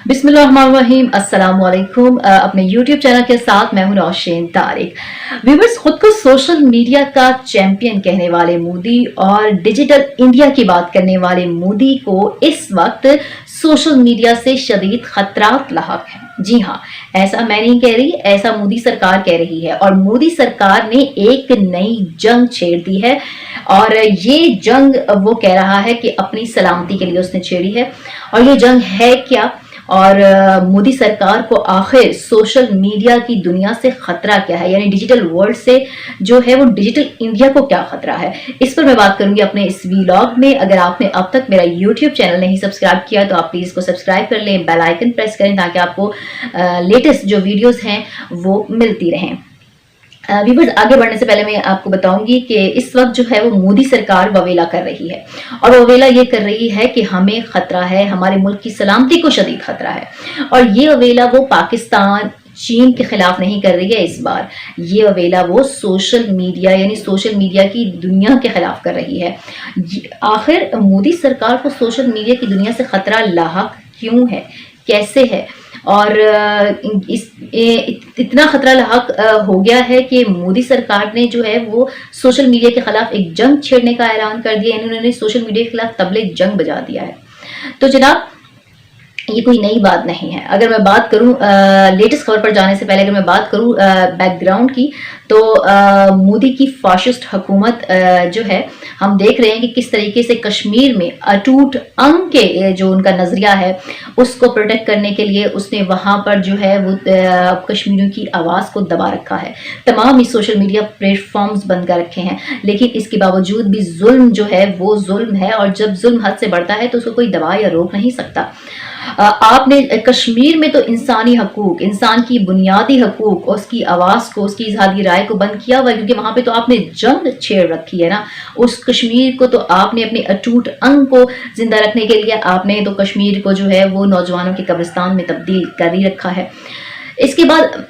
बिस्मिल्लाहिर्रहमानिर्रहीम, अस्सलाम वालेकुम। अपने यूट्यूब चैनल के साथ मैं हूं नौशीन तारिक। व्यूअर्स, खुद को सोशल मीडिया का चैंपियन कहने वाले मोदी और डिजिटल इंडिया की बात करने वाले मोदी को इस वक्त सोशल मीडिया से शदीद खतरात लाहक हैं। जी हाँ, ऐसा मैं नहीं कह रही, ऐसा मोदी सरकार कह रही है। और मोदी सरकार ने एक नई जंग छेड़ दी है और ये जंग वो कह रहा है कि अपनी सलामती के लिए उसने छेड़ी है। और ये जंग है क्या, और मोदी सरकार को आखिर सोशल मीडिया की दुनिया से खतरा क्या है, यानी डिजिटल वर्ल्ड से जो है वो डिजिटल इंडिया को क्या खतरा है, इस पर मैं बात करूंगी अपने इस वीलॉग में। अगर आपने अब तक मेरा यूट्यूब चैनल नहीं सब्सक्राइब किया तो आप प्लीज इसको सब्सक्राइब कर लें, बेल आइकन प्रेस करें ताकि आपको लेटेस्ट जो वीडियोस हैं वो मिलती रहें। व्यूअर्स, आगे बढ़ने से पहले मैं आपको बताऊंगी कि इस वक्त जो है वो मोदी सरकार ववेला कर रही है। और ववेला ये कर रही है कि हमें खतरा है, हमारे मुल्क की सलामती को शदीद खतरा है। और ये ववेला वो पाकिस्तान, चीन के खिलाफ नहीं कर रही है। इस बार ये ववेला वो सोशल मीडिया यानी सोशल मीडिया की दुनिया के खिलाफ कर रही है। आखिर मोदी सरकार को सोशल मीडिया की दुनिया से खतरा लाहक क्यों है, कैसे है, और इतना खतरा लाहक हो गया है कि मोदी सरकार ने जो है वो सोशल मीडिया के खिलाफ एक जंग छेड़ने का ऐलान कर दिया। इन्होंने सोशल मीडिया के खिलाफ तबले जंग बजा दिया है। तो जनाब, ये कोई नई बात नहीं है। अगर मैं बात करूं लेटेस्ट खबर पर जाने से पहले, अगर मैं बात करूं बैकग्राउंड की, तो मोदी की फाशिस्ट हुकूमत जो है, हम देख रहे हैं कि किस तरीके से कश्मीर में अटूट अंग के जो उनका नजरिया है उसको प्रोटेक्ट करने के लिए उसने वहां पर जो है वो कश्मीरियों की आवाज को दबा रखा है। तमाम ही सोशल मीडिया प्लेटफॉर्म्स बंद कर रखे हैं, लेकिन इसके बावजूद भी जुल्म जो है वो जुल्म है। और जब जुल्म हद से बढ़ता है तो उसको कोई दबा या रोक नहीं सकता। आपने कश्मीर में तो इंसानी हकूक, इंसान की बुनियादी हकूक, उसकी आवाज को, उसकी इजहारी राय को बंद किया हुआ है, क्योंकि वहां पे तो आपने जंग छेड़ रखी है ना। उस कश्मीर को तो आपने अपने अटूट अंग को जिंदा रखने के लिए आपने तो कश्मीर को जो है वो नौजवानों के कब्रिस्तान में तब्दील कर ही रखा है। इसके बाद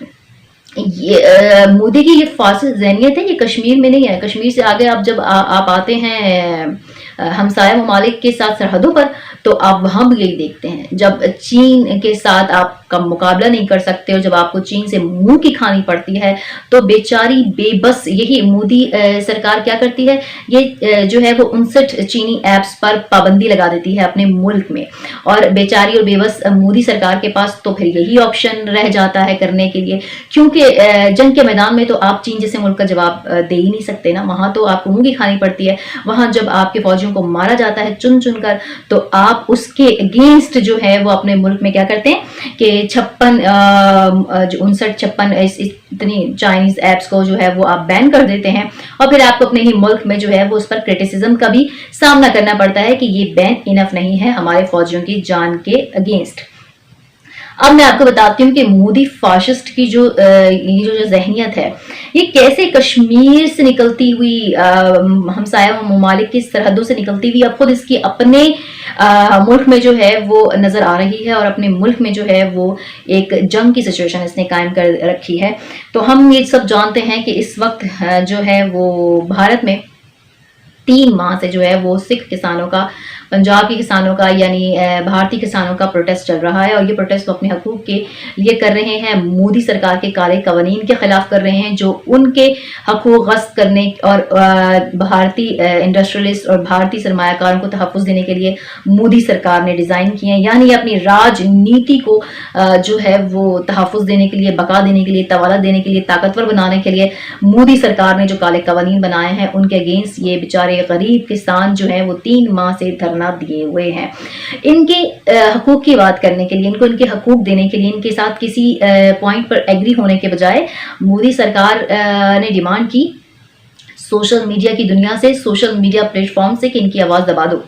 ये मोदी की ये फासिद ज़हनियत है, ये कश्मीर में नहीं है। कश्मीर से आगे आप जब आप आते हैं हमसाया ममालिक के साथ सरहदों पर, तो आप वहां भी यही देखते हैं। जब चीन के साथ आपका मुकाबला नहीं कर सकते हो, जब आपको चीन से मुंह की खानी पड़ती है, तो बेचारी बेबस यही मोदी सरकार क्या करती है, ये जो है वो 59 चीनी ऐप्स पर पाबंदी लगा देती है अपने मुल्क में। और बेचारी और बेबस मोदी सरकार के पास तो फिर यही ऑप्शन रह जाता है करने के लिए, क्योंकि जंग के मैदान में तो आप चीन जैसे मुल्क का जवाब दे ही नहीं सकते ना। वहां तो आपको मुंह की खानी पड़ती है। वहां जब आपके फौजियों को मारा जाता है चुन चुन कर, तो आप उसके अगेंस्ट जो है वो अपने मुल्क में क्या करते हैं कि 59 इतनी चाइनीज एप्स को जो है वो आप बैन कर देते हैं। और फिर आपको अपने ही मुल्क में जो है वो उस पर क्रिटिसिज्म का भी सामना करना पड़ता है कि ये बैन इनफ नहीं है हमारे फौजियों की जान के अगेंस्ट। अब मैं आपको बताती हूँ कि मोदी फाशिस्ट की जो जहनियत है, ये कैसे कश्मीर से निकलती हुई, हमसाया ममालिक की सरहदों से निकलती हुई अब खुद इसकी अपने मुल्क में जो है वो नजर आ रही है। और अपने मुल्क में जो है वो एक जंग की सिचुएशन इसने कायम कर रखी है। तो हम ये सब जानते हैं कि इस वक्त जो है वो भारत में 3 माह से जो है वो सिख किसानों का, पंजाब के किसानों का, यानी भारतीय किसानों का प्रोटेस्ट चल रहा है। और ये प्रोटेस्ट वो अपने हकूक के लिए कर रहे हैं, मोदी सरकार के काले कवानीन के खिलाफ कर रहे हैं जो उनके हकूक गस्ब करने और भारतीय इंडस्ट्रियलिस्ट और भारतीय सरमायाकारों को तहफ़्फ़ुज़ देने के लिए मोदी सरकार ने डिज़ाइन किए हैं। यानी अपनी राजनीति को जो है वो तहफ़्फ़ुज़ देने के लिए, बका देने के लिए, तवाला देने के लिए, ताकतवर बनाने के लिए मोदी सरकार ने जो काले कवानीन बनाए हैं उनके अगेंस्ट ये बेचारे गरीब किसान जो है वो 3 माह से धरना दिए हुए हैं। इनके हकूक की बात करने के लिए, इनको इनके हकूक देने के लिए, इनके साथ किसी पॉइंट पर एग्री होने के बजाय मोदी सरकार ने डिमांड की सोशल मीडिया की दुनिया से, सोशल मीडिया प्लेटफॉर्म से, कि इनकी आवाज दबा दो,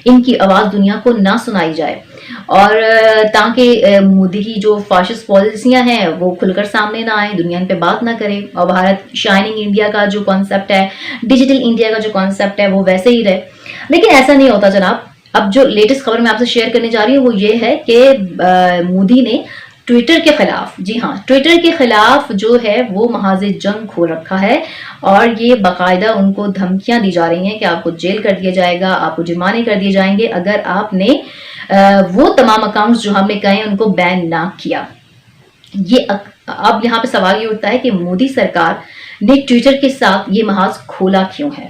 इनकी आवाज दुनिया को ना सुनाई जाए, और ताकि मोदी की जो फाशिस्ट पॉलिसियां हैं वो खुलकर सामने ना आए, दुनिया पे बात ना करे। और भारत शाइनिंग इंडिया का जो कॉन्सेप्ट है, डिजिटल इंडिया का जो कॉन्सेप्ट है, वो वैसे ही रहे। लेकिन ऐसा नहीं होता जनाब। अब जो लेटेस्ट खबर मैं आपसे शेयर करने जा रही हूँ वो ये है कि मोदी ने ٹویٹر کے خلاف، جی ہاں ٹویٹر کے خلاف جو ہے وہ محاذ جنگ کھول رکھا ہے، اور یہ باقاعدہ ان کو دھمکیاں دی جا رہی ہیں کہ آپ کو جیل کر دیا جائے گا، آپ کو جرمانے کر دیے جائیں گے اگر آپ نے وہ تمام اکاؤنٹس جو ہم نے کہے ان کو بین نہ کیا۔ یہ اب یہاں پہ سوال یہ اٹھتا ہے کہ مودی سرکار نے ٹویٹر کے ساتھ یہ محاذ کھولا کیوں ہے،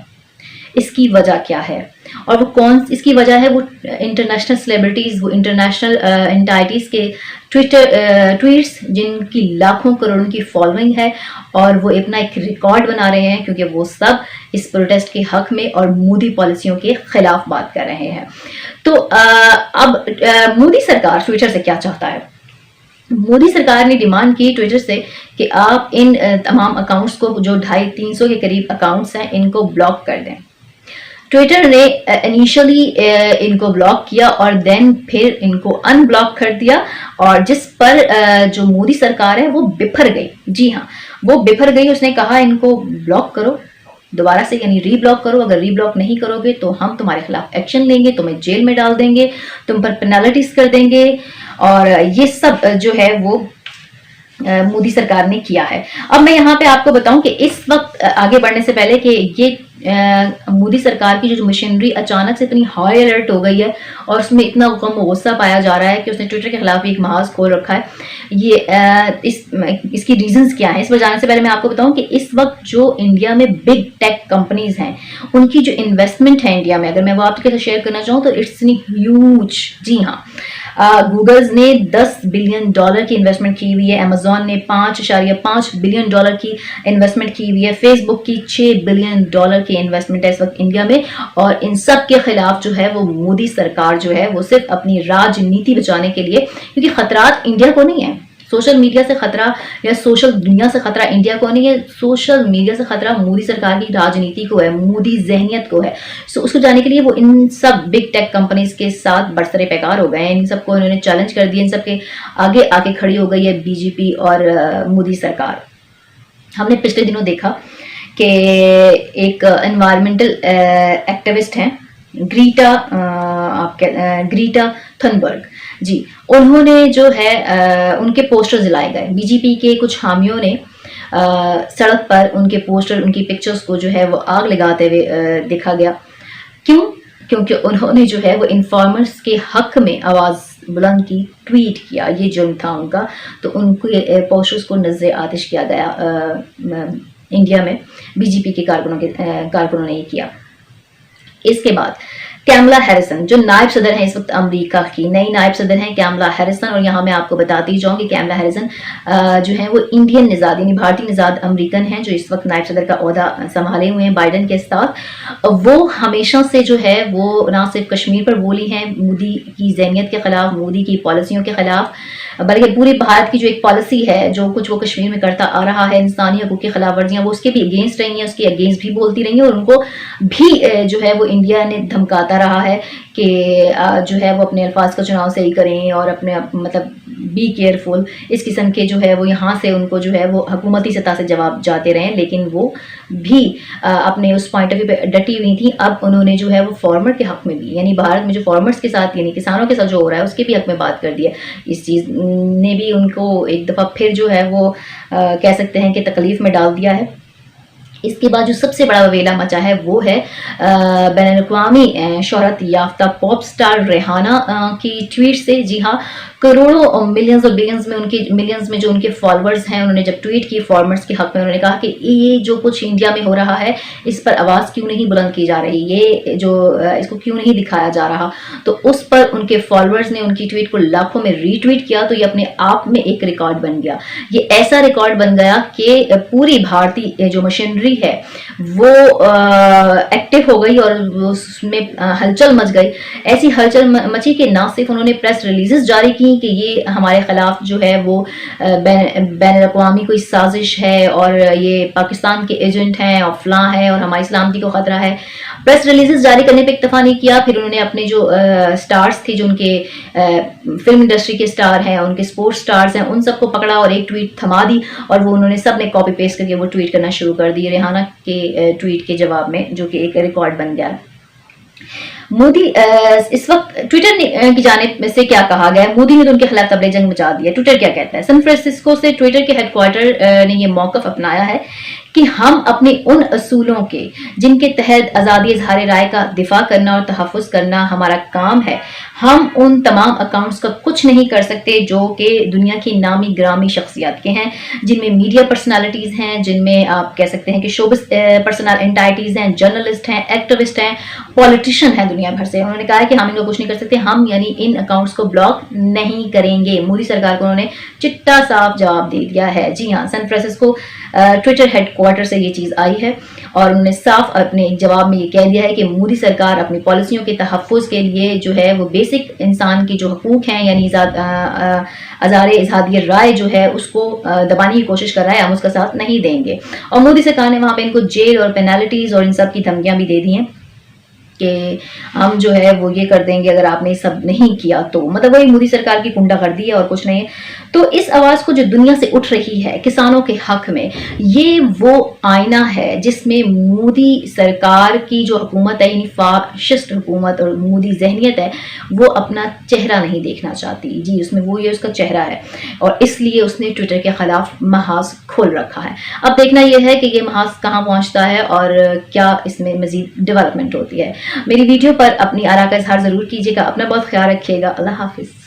اس کی وجہ کیا ہے، اور وہ اس کی وجہ ہے وہ انٹرنیشنل سیلیبریٹیز، وہ انٹرنیشنل انٹائٹیز کے ٹویٹس جن کی لاکھوں کروڑوں کی فالوئنگ ہے، اور وہ اپنا ایک ریکارڈ بنا رہے ہیں کیونکہ وہ سب اس پروٹیسٹ کے حق میں اور مودی پالیسیوں کے خلاف بات کر رہے ہیں۔ تو اب مودی سرکار ٹویٹر سے کیا چاہتا ہے؟ مودی سرکار نے ڈیمانڈ کی ٹویٹر سے کہ آپ ان تمام اکاؤنٹس کو جو 250-300 کے قریب اکاؤنٹس ہیں ان کو بلاک کر دیں۔ ٹویٹر نے انیشلی ان کو بلاک کیا اور دین پھر ان کو ان بلاک کر دیا، اور جس پر جو مودی سرکار ہے وہ بپھر گئی، جی ہاں وہ بپھر گئی۔ اس نے کہا ان کو بلاک کرو دوبارہ سے، یعنی ری بلاک کرو، اگر ری بلاک نہیں کرو گے تو ہم تمہارے خلاف ایکشن لیں گے، تمہیں جیل میں ڈال دیں گے، تم پر پینالٹیز کر دیں گے، اور یہ سب جو ہے وہ مودی سرکار نے کیا ہے۔ اب میں یہاں پہ آپ کو بتاؤں کہ اس وقت آگے بڑھنے سے پہلے کہ یہ مودی سرکار کی جو مشینری اچانک سے اتنی ہائی الرٹ ہو گئی ہے اور اس میں اتنا غم و غصہ پایا جا رہا ہے کہ اس نے ٹویٹر کے خلاف ایک محاذ کھول رکھا ہے، یہ اس کی ریزنز کیا ہیں؟ اس پر جانے سے پہلے میں آپ کو بتاؤں کہ اس وقت جو انڈیا میں بگ ٹیک کمپنیز ہیں ان کی جو انویسٹمنٹ ہے انڈیا میں، اگر میں وہ آپ کے ساتھ شیئر کرنا چاہوں تو اٹس ہیوج، جی ہاں گوگلز نے $10 بلین کی انویسٹمنٹ کی ہوئی ہے، امیزون نے $5.5 بلین کی انویسٹمنٹ کی ہوئی ہے، فیس بک کی $6 بلین کی انویسٹمنٹ ہے اس وقت انڈیا میں، اور ان سب کے خلاف جو ہے وہ مودی سرکار جو ہے وہ صرف اپنی راجنیتی بچانے کے لیے، کیونکہ خطرات انڈیا کو نہیں ہے، سوشل میڈیا سے خطرہ یا سوشل دنیا سے خطرہ انڈیا کو نہیں ہے، سوشل میڈیا سے خطرہ مودی سرکار کی راجنیتی کو ہے، مودی ذہنیت کو ہے۔ اس کو جانے کے لیے وہ ان سب بگ ٹیک کمپنیز کے ساتھ برسر پیکار ہو گئے ہیں، ان سب کو انہوں نے چیلنج کر دیا، ان سب کے آگے آ کے کھڑی ہو گئی ہے بی جے پی اور مودی سرکار۔ ہم نے پچھلے دنوں دیکھا کہ ایک انوائرمنٹل ایکٹیوسٹ ہیں گریٹا تھنبرگ، جی انہوں نے جو ہے ان کے پوسٹر جلائے گئے، بی جے پی کے کچھ حامیوں نے سڑک پر ان کے پوسٹر، ان کی پکچرز کو جو ہے وہ آگ لگاتے ہوئے دیکھا گیا۔ کیوں؟ کیونکہ انہوں نے جو ہے وہ انفارمرز کے حق میں آواز بلند کی، ٹویٹ کیا، یہ جرم تھا ان کا، تو ان کے پوسٹرز کو نظر آتش کیا گیا انڈیا میں، بی جے پی کے کارکنوں نے یہ کیا۔ اس کے بعد کیملا ہیریسن جو نائب صدر ہیں اس وقت امریکہ کی، نئی نائب صدر ہیں کیملا ہیریسن، اور یہاں میں آپ کو بتاتی جاؤں کہ کیملا ہیریسن جو ہیں وہ انڈین نژاد یعنی بھارتی نژاد امریکن ہیں، جو اس وقت نائب صدر کا عہدہ سنبھالے ہوئے ہیں بائیڈن کے ساتھ۔ وہ ہمیشہ سے جو ہے وہ نہ صرف کشمیر پر بولی ہیں مودی کی ذہنیت کے خلاف، مودی کی پالیسیوں کے خلاف، بلکہ پوری بھارت کی جو ایک پالیسی ہے جو کچھ وہ کشمیر میں کرتا آ رہا ہے، انسانی حقوق کی خلاف ورزیاں، وہ اس کے بھی اگینسٹ رہی ہیں، اس کے اگینسٹ بھی بولتی رہی ہیں، اور ان کو بھی جو ہے وہ انڈیا نے دھمکاتا رہا ہے کہ جو ہے وہ اپنے الفاظ کا چناؤ صحیح کریں اور اپنے مطلب بی کیئرفل، اس قسم کے جو ہے وہ یہاں سے ان کو جو ہے وہ حکومتی سطح سے جواب جاتے رہے، لیکن وہ بھی اپنے اس پوائنٹ آف ویو پہ ڈٹی ہوئی تھیں۔ اب انہوں نے جو ہے وہ فارمر کے حق میں بھی، یعنی بھارت میں جو فارمرز کے ساتھ یعنی کسانوں کے ساتھ جو ہو رہا ہے اس کے بھی حق میں بات کر دی ہے۔ اس چیز نے بھی ان کو ایک دفعہ پھر جو ہے وہ کہہ سکتے ہیں کہ تکلیف میں ڈال دیا ہے۔ اس کے بعد جو سب سے بڑا وویلا مچا ہے وہ ہے بین الاقوامی شہرت یافتہ پاپ سٹار ریحانہ کی ٹویٹ سے، جی ہاں کروڑوں ملینز اور بلینز میں ملینز میں جو ان کے فالوورز ہیں، انہوں نے جب ٹویٹ کی فارمرز کے حق میں، انہوں نے کہا کہ یہ جو کچھ انڈیا میں ہو رہا ہے اس پر آواز کیوں نہیں بلند کی جا رہی، یہ جو اس کو کیوں نہیں دکھایا جا رہا، تو اس پر ان کے فالوورز نے ان کی ٹویٹ کو لاکھوں میں ری ٹویٹ کیا، تو یہ اپنے آپ میں ایک ریکارڈ بن گیا۔ یہ ایسا ریکارڈ بن گیا کہ پوری بھارتی جو مشینری ہے وہ ایکٹیو ہو گئی اور اس میں ہلچل مچ گئی، ایسی ہلچل مچی کہ نہ صرف انہوں نے پریس ریلیزز جاری کی کہ یہ ہمارے خلاف جو ہے وہ بین الاقوامی کوئی سازش ہے اور یہ پاکستان کے ایجنٹ ہیں اور فلاں ہے اور ہماری سلامتی کو خطرہ ہے، پریس ریلیزز جاری کرنے پہ اکتفا نہیں کیا، پھر انہوں نے اپنے جو سٹارز تھے، جو ان کے فلم انڈسٹری کے سٹار ہیں، ان کے سپورٹس سٹارز ہیں، ان سب کو پکڑا اور ایک ٹویٹ تھما دی، اور وہ انہوں نے سب نے کاپی پیسٹ کر کے وہ ٹویٹ کرنا شروع کر دی ریحانہ کے ٹویٹ کے جواب میں، جو کہ ایک ریکارڈ بن گیا۔ मोदी इस वक्त ट्विटर की जानिब से क्या कहा गया है, मोदी ने तो उनके खिलाफ तबले जंग मचा दी है। ट्विटर क्या कहता है? सैन फ्रांसिस्को से ट्विटर के हेडक्वार्टर ने ये मौकफ अपनाया है कि हम अपने उन असूलों के जिनके तहत आज़ादी इज़हार राय का दिफा करना और तहफ़्फ़ुज़ करना हमारा काम है, हम उन तमाम अकाउंट्स का कुछ नहीं कर सकते जो कि दुनिया की नामी ग्रामी शख्सियत के हैं, जिनमें मीडिया पर्सनालिटीज़ हैं, जिनमें आप कह सकते हैं कि शोबिस पर्सनल एंटाइटीज़ हैं, जर्नलिस्ट हैं, एक्टिविस्ट हैं, पॉलिटिशियन हैं दुनिया भर से। उन्होंने कहा है कि हम इनको कुछ नहीं कर सकते, हम यानी इन अकाउंट्स को ब्लॉक नहीं करेंगे। मोदी सरकार को उन्होंने चिट्टा साफ जवाब दे दिया है। जी हाँ, सैन फ्रांसिस्को ट्विटर हेडक्वार्टर से ये चीज़ आई है और उन्होंने साफ अपने जवाब में ये कह दिया है कि मोदी सरकार अपनी पॉलिसियों के तहफ़्फ़ुज़ के लिए जो है वो बेसिक इंसान की जो हकूक़ हैं यानी आज़ार इज़हार राय जो है उसको दबाने की कोशिश कर रहा है, हम उसका साथ नहीं देंगे। और मोदी सरकार ने वहाँ पे इनको जेल और पेनल्टीज़ और इन सब की धमकियाँ भी दे दी हैं कि हम जो है वो ये कर देंगे अगर आपने सब नहीं किया तो। मतलब वही मोदी सरकार की गुंडागर्दी है और कुछ नहीं है। तो इस आवाज़ को जो दुनिया से उठ रही है किसानों के हक में, ये वो आईना है जिसमें मोदी सरकार की जो हुकूमत है यानी फाशिस्ट हुकूमत और मोदी जहनियत है वो अपना चेहरा नहीं देखना चाहती। जी, उसमें वो ये उसका चेहरा है और इसलिए उसने ट्विटर के खिलाफ महाज खोल रखा है। अब देखना यह है कि ये महाज कहाँ पहुँचता है और क्या इसमें मज़ीद डेवलपमेंट होती है। मेरी वीडियो पर अपनी आरा का इजहार ज़रूर कीजिएगा। अपना बहुत ख्याल रखिएगा। अल्लाह हाफिज़।